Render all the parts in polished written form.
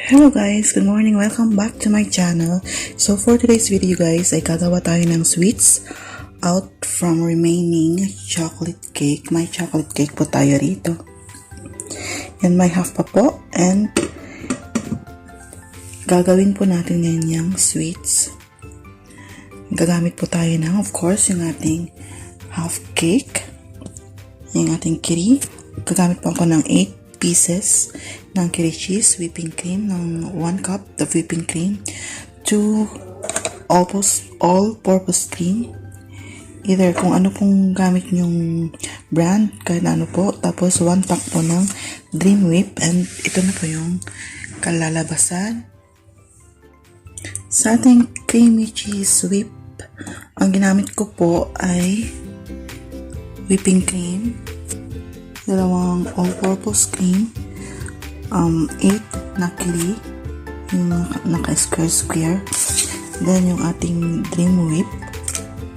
Hello guys, good morning, welcome back to my channel. So for today's video guys, ay gagawa tayo ng sweets out from remaining chocolate cake. May chocolate cake po tayo rito. And may half pa po. And gagawin po natin ngayon yung sweets. Gagamit po tayo ng, of course, yung ating half cake. Yung ating kiri. Gagamit po ako ng 8 pieces ng kiri cheese, whipping cream ng 1 cup of whipping cream, 2 all-purpose cream, either kung ano pong gamit nyong brand, kahit ano po, tapos 1 pack po ng Dream Whip, and ito na po yung kalalabasan. Sa ating creamy cheese whip, ang ginamit ko po ay whipping cream, 2 all-purpose cream, 8 na kiri, yung naka-square, then yung ating Dream Whip,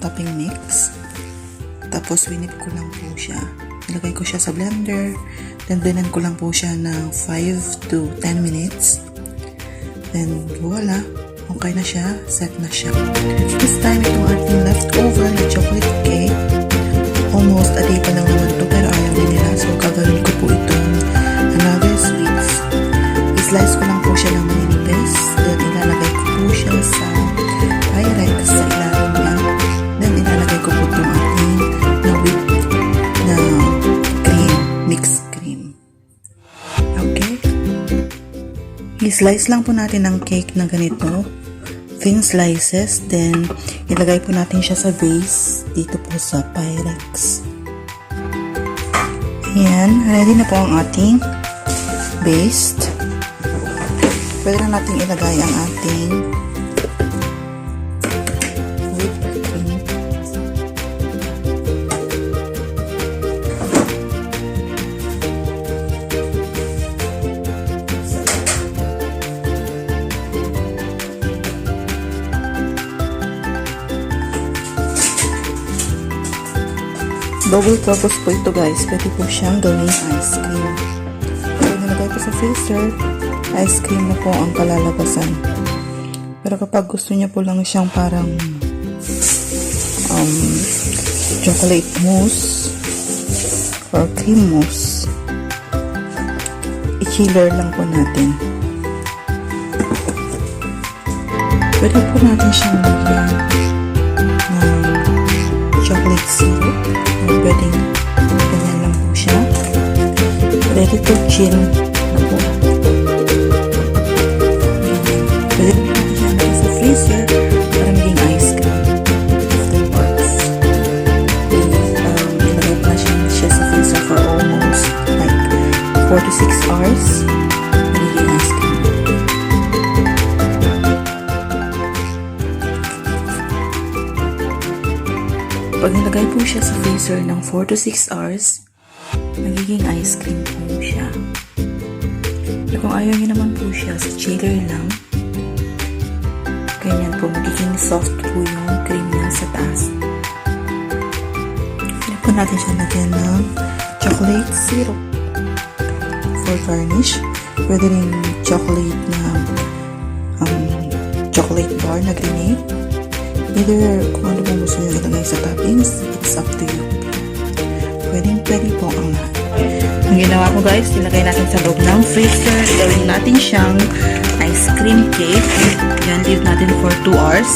topping mix, tapos winip ko lang po siya, ilagay ko siya sa blender, then blenden ko lang po siya ng 5 to 10 minutes, then voila, okay na siya, set na siya. This time, itong ating leftover na chocolate cake, almost a day pa lang naman to, pero ayaw din nila. So, gagawin ko po itong another sweets. I-slice ko lang po siya ng manipis. Then, ilalagay ko po siya sa Pyrex sa ilalim niya. Then, ilalagay ko po itong ating na-whip na cream, mixed cream. Okay? I-slice lang po natin ang cake na ganito. Thin slices, then ilagay po natin siya sa base dito po sa Pyrex. Ayan, ready na po ang ating base. Pwede na natin ilagay ang ating whipped cream. Double purpose po ito guys. Pwede po siyang gawing ice cream. Pag nilagay ko sa freezer, ice cream na po ang kalalabasan. Pero kapag gusto niya po lang siyang parang chocolate mousse or cream mousse, i-chiller lang po natin. Pwede po natin siyang lagyan ng chocolate syrup. Pwedeng ganyan lang po siya. Ready to chill na po. Pwede po natin siya natin sa freezer para maging ice cream afterwards. Ilagay po na siya sa freezer for almost like 4 to 6 hours. Magiging ice cream. Pag nilagay po siya sa freezer ng 4 to 6 hours, magiging ice cream po siya. Pero kung ayaw niyo naman po siya, sa chiller lang, ganyan po, magiging soft po yung cream niya sa taas. Pwede po natin siya lagyan ng chocolate syrup for garnish. Pwede rin chocolate na chocolate bar na grenade. Either kung ano pong gusto nyo ilagay sa toppings, it's up to you. Pwede po ang lahat. Ang ginawa ko guys, ilagay natin sa loob ng freezer. Gawin natin siyang ice cream cake. Yan, leave natin for 2 hours.